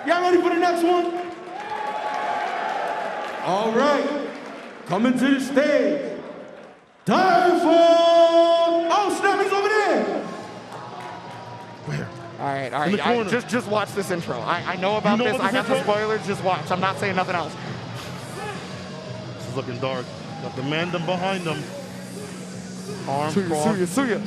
Y'all ready for the next one? All right. Coming to the stage. DIAPHONE! Oh, snap, he's over there! Where? All right. Just watch this intro. I know about this. I got the spoilers. Just watch. I'm not saying nothing else. This is looking dark. Got the man them behind them. Arms crossed. Suya.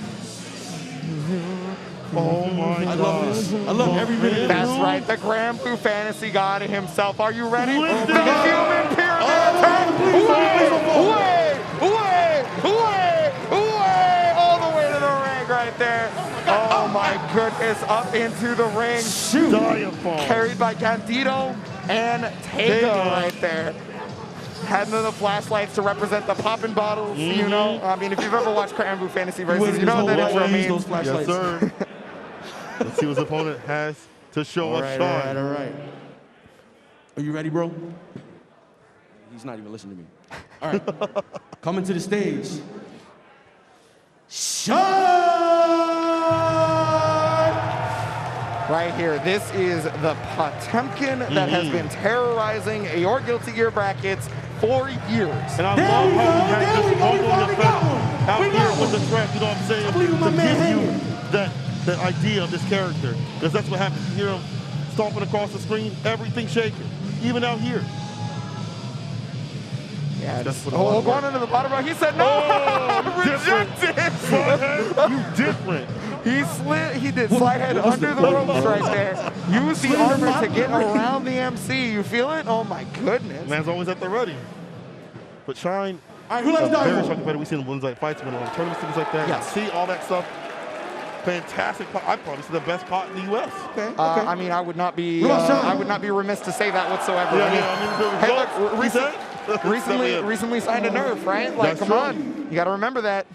Oh my God. I love this. I love every minute of this. That's right. The Granblue fantasy god himself. Are you ready? Lift The it up. human pyramid attack. Way. All the way to the ring right there. Oh my goodness. Up into the ring. Shoot. DIAPHONE. Carried by Candido and Tekken right there. Heading to the flashlights to represent the poppin' bottles, you know. I mean, if you've ever watched Granblue Fantasy Versus, you know what that intro means. Flashlights. Yes, sir. Let's see what his opponent has to show us. Sean. All right. Are you ready, bro? He's not even listening to me. All right. Coming to the stage. Sean! Right here, this is the Potemkin that has been terrorizing your Guilty Gear brackets for years. And I love how we had this bundling effect out here with the track, you know what I'm saying? To give you that idea of this character. Because that's what happens. You hear him stomping across the screen, everything shaking. Even out here. Yeah, going into the bottom row. He said no. Rejected. You different. He did slide head under the ropes right there. Use the armor to get around the MC. You feel it? Oh my goodness. Man's always at the ready. But Shine, all right, who likes very DIAPHONE? strong competitor. We've seen ones like fights, win on tournaments, things like that. Yes. See all that stuff. Fantastic pot. I probably see the best pot in the U.S. Okay. I mean, I would not be remiss to say that whatsoever. Recently signed a nerf, right? Like, come on, you got to remember that.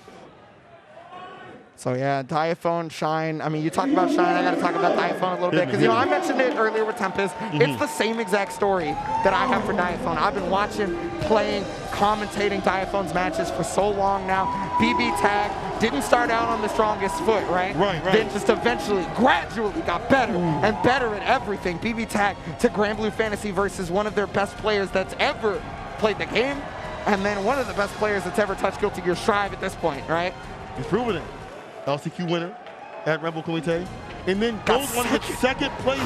So yeah, DIAPHONE, Shine. I mean, you talk about Shine, I got to talk about DIAPHONE a little bit because I mentioned it earlier with Tempest. It's the same exact story that I have for DIAPHONE. I've been watching, playing, commentating DIAPHONE's matches for so long now. BB Tag didn't start out on the strongest foot, right? Right. Then just eventually, gradually got better and better at everything. BB Tag to Granblue Fantasy versus one of their best players that's ever played the game, and then one of the best players that's ever touched Guilty Gear Strive at this point, right? He's proven it. LCQ winner at Rebel Kumite, and then goes on to get second place.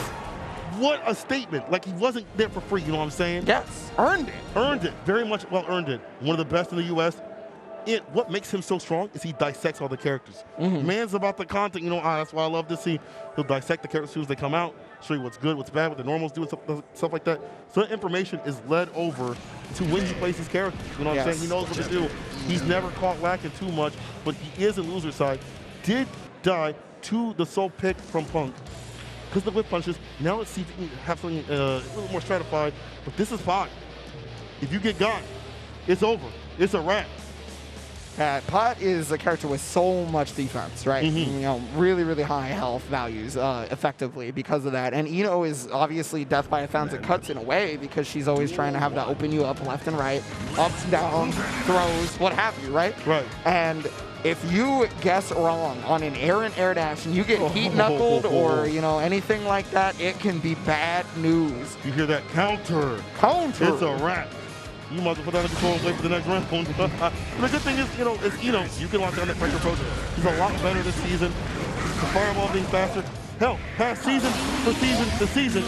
What a statement. Like, he wasn't there for free, you know what I'm saying? Yes, earned it. Earned it, very much well earned it. One of the best in the U.S. What makes him so strong is he dissects all the characters. Man's about the content, you know, that's why I love to see. He'll dissect the characters as soon as they come out, show you what's good, what's bad, what the normals do, and stuff like that. So that information is led over to when he plays his characters. You know what I'm saying? He knows what to do. He's never caught lacking too much, but he is a loser side. Did die to the soul pick from Punk because the whip punches. Now let's see if we can have something a little more stratified. But this is fine. If you get got, it's over. It's a wrap. Pot is a character with so much defense, right? You know, really, really high health values, effectively because of that. And Ino is obviously death by 1,000 cuts in a way because she's always trying to have to open you up left and right, ups, down, throws, what have you, right? Right. And if you guess wrong on an air dash and you get heat-knuckled or, you know, anything like that, it can be bad news. You hear that counter. Counter. It's a wrap. You might as well put that in control and wait for the next round. The good thing is, you can lock down that pressure approach. He's a lot better this season. The fireball being faster. Hell, past season for season to season,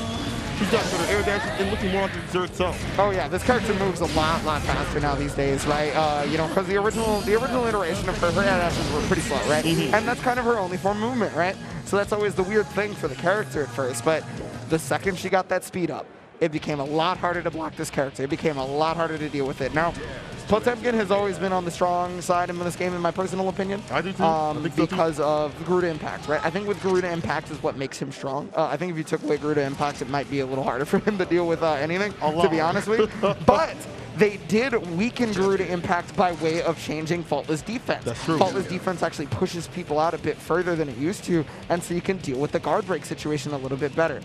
he's got better air dashes and looking more like the Xur itself. Oh yeah, this character moves a lot faster now these days, right? You know, because the original iteration of her air dashes were pretty slow, right? And that's kind of her only form of movement, right? So that's always the weird thing for the character at first. But the second she got that speed up, it became a lot harder to block this character. It became a lot harder to deal with it. Now, Potemkin has always been on the strong side in this game, in my personal opinion. I do too. I think so because of Garuda Impact, right? I think with Garuda Impact is what makes him strong. I think if you took away Garuda Impact, it might be a little harder for him to deal with anything, to be honest with you. But they did weaken Garuda Impact by way of changing Faultless Defense. That's true. Faultless Defense actually pushes people out a bit further than it used to, and so you can deal with the guard break situation a little bit better.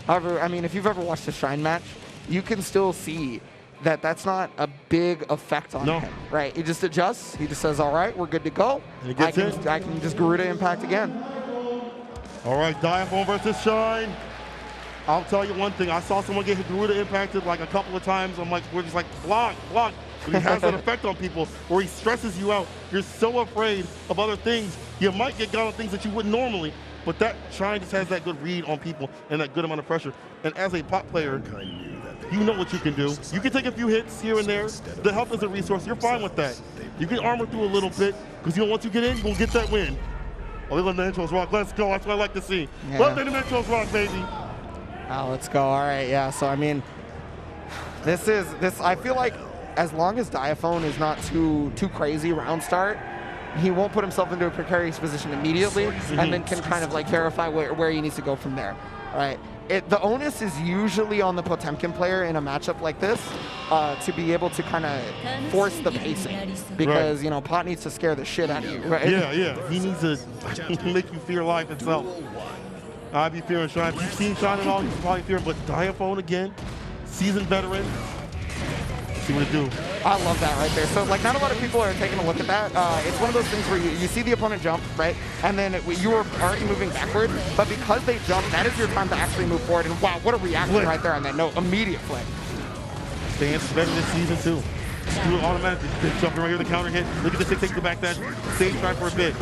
However, I mean, if you've ever watched a Shrine match, you can still see that that's not a big effect on him, right? He just adjusts. He just says, all right, we're good to go. I can just Garuda Impact again. All right, DIAPHONE versus Shine. I'll tell you one thing. I saw someone get Garuda impacted like a couple of times. I'm like, we're just like, block, block. But he has an effect on people where he stresses you out. You're so afraid of other things. You might get got on things that you wouldn't normally. But that Shine just has that good read on people and that good amount of pressure. And as a pot player, you know what you can do. You can take a few hits here and there. The health is a resource. You're fine with that. You can armor through a little bit because you know once you get in, you're going to get that win. Oh, they let the intros rock. Let's go. That's what I like to see. Yeah. Let the intros rock, baby. Oh, let's go. All right, yeah. So, I mean, I feel like as long as DIAPHONE is not too crazy round start, he won't put himself into a precarious position immediately and then can kind of like verify where he needs to go from there. All right. The onus is usually on the Potemkin player in a matchup like this to be able to kind of force the pacing because, you know, Pot needs to scare the shit out of you, right? Yeah. He needs to make you fear life itself. I'd be fearing Shine. If you've seen Shine at all, you probably fear him. But DIAPHONE again, seasoned veteran. See what it do. I love that right there. So, like, not a lot of people are taking a look at that. It's one of those things where you see the opponent jump, right? And then you were already moving backward, but because they jumped, that is your time to actually move forward. And wow, what a reaction right there on that note. Immediate flick. Stance is better this season, too. Do it automatically. Jumping right here, the counter hit. Look at the 6-8, the backdash. Stage try for a bit.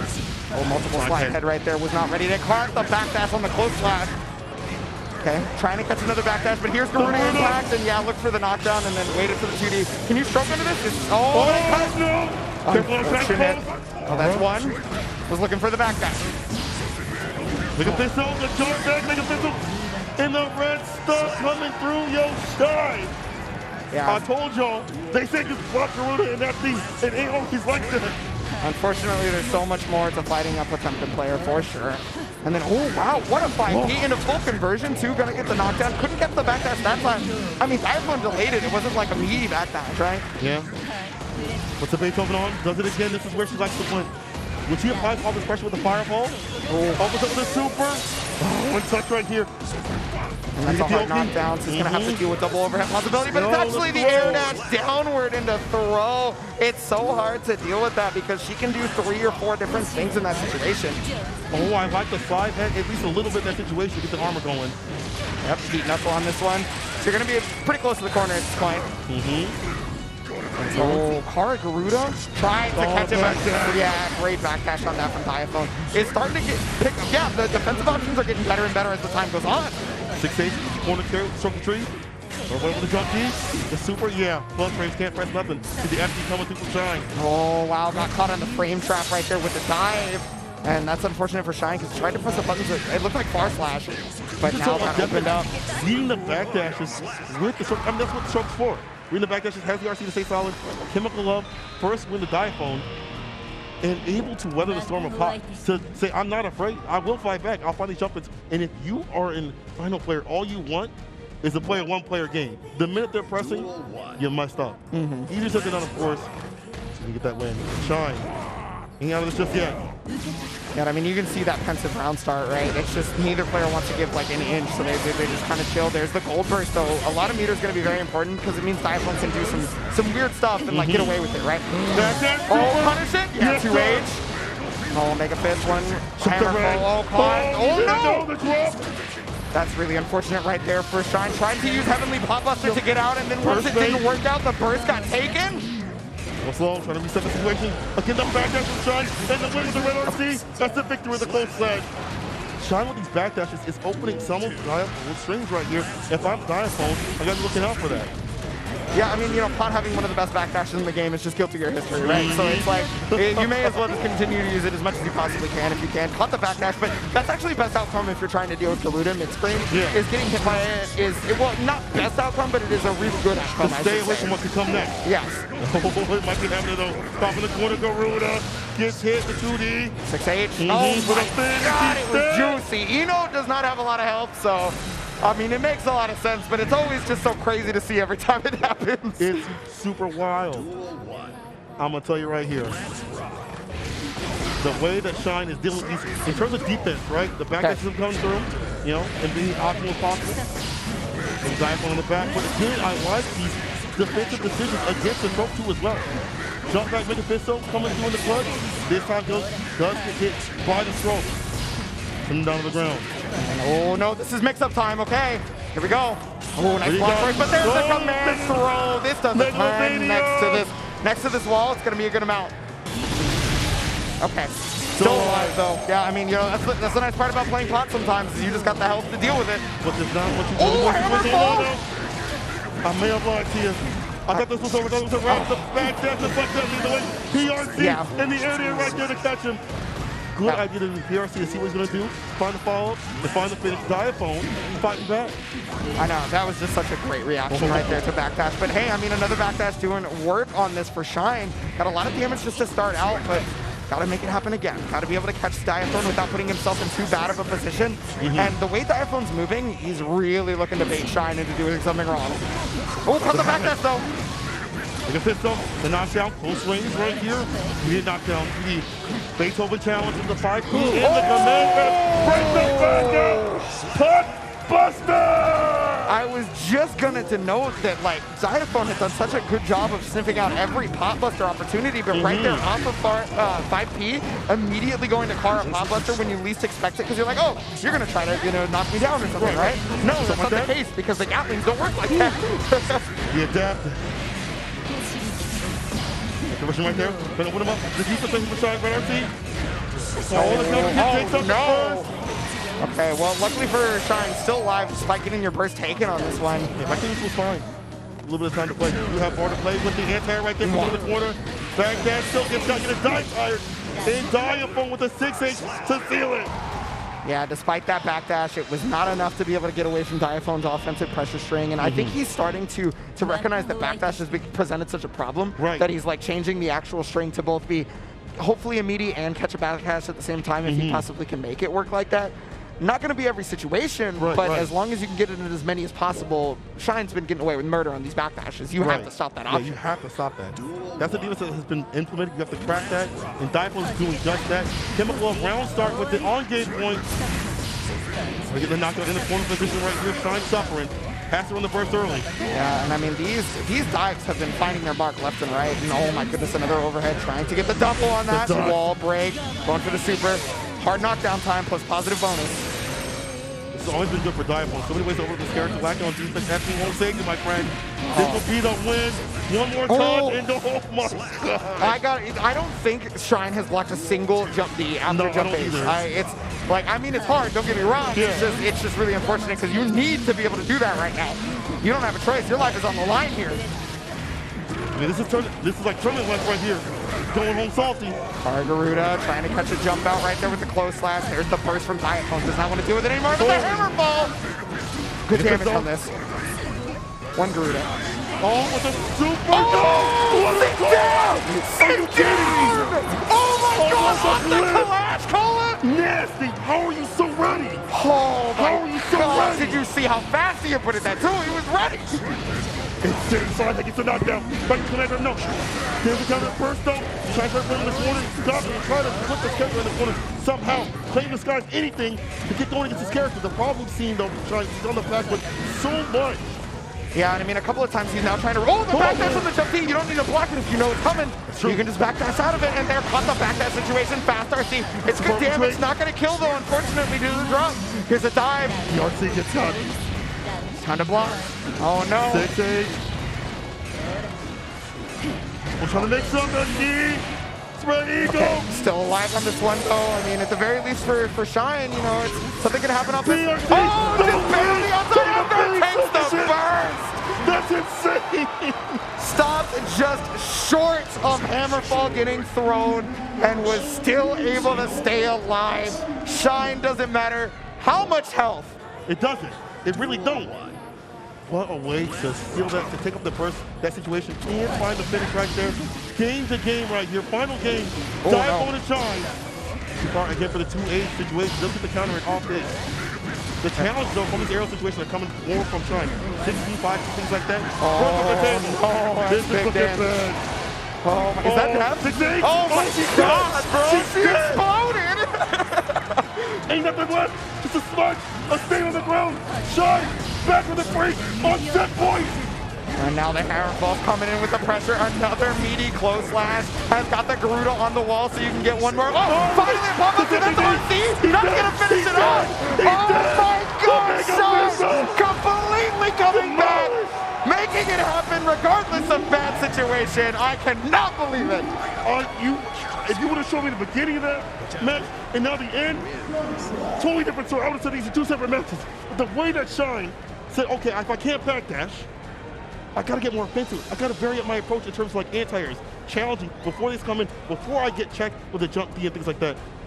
Oh, multiple slide head right there. Was not ready to cart the backdash on the close slash. Okay, trying to catch another backdash, but here's Garuda impact, and yeah, look for the knockdown, and then waited for the 2D. Can you stroke into this? No! Unfortunate. Oh, that's one. Was looking for the backdash. Look at this, the jump back, make a pistol, and the red stuff coming through your Shine. Yeah. I told y'all, they said just block Garuda in that thing. It ain't always like that. Unfortunately, there's so much more to fighting a Potemkin player for sure. And then, oh wow, what a fight. He into full conversion too, gonna get the knockdown. Couldn't get the backdash that time. I mean, DIAPHONE delayed it. It wasn't like a meaty backdash, right? Yeah. What's the Beethoven on? Does it again. This is where she likes to win. Would she apply all this pressure with the fireball? Opens up with a super. One touch right here. And that's a hard knockdown, so he's going to have to deal with double overhead possibility, but it's actually the air dash downward into throw. It's so hard to deal with that because she can do 3 or 4 different things in that situation. Oh, I like the slide head, at least a little bit in that situation to get the armor going. Yep, beat knuckle on this one. So you're going to be pretty close to the corner at this point. Oh, Kara Garuda trying to catch him. Yeah, great backdash on that from DIAPHONE. It's starting to get picked. Yeah, the defensive options are getting better and better as the time goes on. 6-8, corner carry, stroke the tree. Or whatever the jump key. The super, yeah. Plus frames can't press nothing. See the FD coming through from Shine. Oh, wow. Got caught on the frame trap right there with the dive. And that's unfortunate for Shine because he tried to press the buttons. It looked like far slash, but now kind of opened up. Reading the backdashes with the stroke. I mean, that's what the stroke's for. Reading the backdashes has the RC to stay solid. Chemical Love, first win the DIAPHONE. And able to weather the storm of Pop, to say, I'm not afraid, I will fight back, I'll find these jump ins. And if you are in final player, all you want is to play a one-player game. The minute they're pressing, you messed up. You just have to done, of course, so you get that win. Shine. Ain't out of this just yet. Yeah, I mean, you can see that pensive round start, right? It's just neither player wants to give like an inch, so they just kind of chill. There's the gold burst, though. A lot of meter is going to be very important because it means DIAPHONE can do some weird stuff and like get away with it, right? Oh, punish it? Yeah, 2H. Oh, make a fifth one. Hammer full. Oh, no! That's really unfortunate right there for Shine. Trying to use Heavenly Potbuster to get out, and then once it didn't work out, the burst got taken. What's long, trying to reset the situation. Again, the backdash from Shine, and the win with the red RC. That's the victory with the close side. Shine with these backdashes is opening some of DIAPHONE strings right here. If I'm DIAPHONE, I gotta be looking out for that. Yeah, I mean, you know, Pot having one of the best backdashes in the game is just guilty of your history, right? So it's like, you may as well just continue to use it as much as you possibly can if you can. Caught the backdash, but that's actually best outcome if you're trying to deal with Garuda mid-screen, is getting hit by it well, not best outcome, but it is a really good outcome, Stay away from what could come next. Yes. Oh, it might be happening though. Top in the corner, Garuda gets hit, the 2D. 6H. Oh my God, it was juicy. Eno does not have a lot of health, so... I mean, it makes a lot of sense, but it's always just so crazy to see every time it happens. It's super wild. I'm going to tell you right here. The way that Shine is dealing with these, in terms of defense, right? The backdash is coming through, you know, and being optimal as possible. And DIAPHONE on the back. But again, I like these defensive decisions against the stroke 2 as well. Jump back, make a pistol, coming through in the clutch. This time does get hit by the stroke. Coming down to the ground. Oh no, this is mix-up time, okay. Here we go. Oh, nice block first, but there's the command throw. This doesn't turn next to this wall. It's gonna be a good amount. Okay. Still alive though. Yeah, I mean, you know, that's the nice part about playing pot sometimes is you just got the health to deal with it. But there's not what you Oh, hammer fall! I may have lied to you. I thought this was over. That was around the back dash and fuck that either way. PRC in the area right there to catch him. Good idea to do PRC to see what he's going to do. Find the follow-up and find the finish. DIAPHONE fighting back. I know, that was just such a great reaction right there to backdash. But hey, I mean, another backdash doing work on this for Shine. Got a lot of damage just to start out, but gotta make it happen again. Gotta be able to catch DIAPHONE without putting himself in too bad of a position. And the way DIAPHONE's moving, he's really looking to bait Shine into doing something wrong. Oh, cut the backdash though. Like I said, so the knockdown, close range right here. He did knockdown the Beethoven challenge in the 5P in the command. Break the back down. Pot buster! I was just gonna denote that like DIAPHONE had done such a good job of sniffing out every pot buster opportunity, but right there off of 5P, immediately going to car a pot buster when you least expect it, because you're like, oh, you're gonna try to, you know, knock me down or something, right? No, that's not the case, because the Gatlings don't work like that. He adapted. Rushing right there, gonna open him up. The defense on the side, right RC. Oh, no. Okay, well, luckily for Shine, still alive despite getting your burst taken on this one. I think this was fine. A little bit of time to play. You have more to play with the anti right there from the corner. Backdash still gets got to die tired. And DIAPHONE with a 6H to seal it. Yeah, despite that backdash, it was not enough to be able to get away from DIAPHONE's offensive pressure string, and I think he's starting to recognize that backdash has presented such a problem that he's like changing the actual string to both be hopefully immediate and catch a backdash at the same time if he possibly can make it work like that. Not going to be every situation, but as long as you can get it in as many as possible, Shine's been getting away with murder on these backdashes. You have to stop that option. Yeah, you have to stop that. That's the defense that has been implemented. You have to crack that, and DIAPHONE's doing just that. Chemical round start with the on-game point. We get the knockout in the corner position right here. Shine suffering. Has to run the burst early. Yeah, and I mean, these dives have been finding their mark left and right. And oh my goodness, another overhead trying to get the double on that. Wall break, going for the super. Hard knockdown time plus positive bonus. This has always been good for DIAPHONE. So many ways to overlook this character. Lacking on defense. That team won't save you, my friend. This will be the win. One more time and oh my God. I don't think Shine has blocked a single jump D after jump base. It's like, I mean, it's hard, don't get me wrong. It's just really unfortunate because you need to be able to do that right now. You don't have a choice. Your life is on the line here. I mean, this is like tournament life right here. Going home salty. Garuda trying to catch a jump out right there with the close slash. There's the burst from DIAPHONE. Does not want to deal with it anymore. But the hammer ball. Good damage on this. One Garuda. Oh, with a super. Sit down! Oh my God! On the collapse, Cola! Nasty! How are you so ready? Oh my God! Did you see how fast he put it that too? He was ready. It's inside like it's a knockdown. Back to Commander, no. There's the counter first though. Try to put in the corner. Stop and try to put this character in the corner somehow. Playing this guy's anything to get going against this character. The problem we've seen though, he's on the back with so much. Yeah, and I mean, a couple of times he's now trying to roll the backdash on the jump D. You don't need to block it if you know it's coming. You can just backdash out of it, and there, caught the backdash situation. Fast RC. It's good damage. Not going to kill, though, unfortunately, due to the drop. Here's a dive. The RC gets cut. Time to block. Oh, no. 6-8. We're trying to make something. Spread eagle. Okay. Still alive on this one, though. I mean, at the very least for Shine, you know, it's something can happen up there. Oh, just barely outside of there. Takes the burst. That's insane. Stopped just short of Hammerfall getting thrown and was still able to stay alive. Shine doesn't matter how much health. It doesn't. It really don't. What a way to steal that, to take up the burst, that situation, and find the finish right there. Game to game right here. Final game. DIAPHONE and Shine. Too far again for the 2-8 situation. Doesn't get the counter and off this. The challenge though from this aerial situation are coming more from Shine. 16, 5, things like that. Oh, this is looking bad. Oh, is that death? 6-8. Oh my God, bro. She exploded. Ain't nothing left. Just a smudge. A stain on the ground. Shine back with a break on set point. And now the Hammer Falls coming in with the pressure. Another meaty close slash. Has got the Gerudo on the wall so you can get one more. Oh, finally pop up to the RC. Not going to finish it off. Oh my God, Sean completely coming back. Making it happen regardless of bad situation. I cannot believe it. If you would have shown me the beginning of that match and now the end, totally different story. I would have said these are two separate matches. But the way that Shine said, okay, if I can't backdash, I gotta get more offensive. I gotta vary up my approach in terms of like anti-airs, challenging before these come in, before I get checked with a jump D and things like that.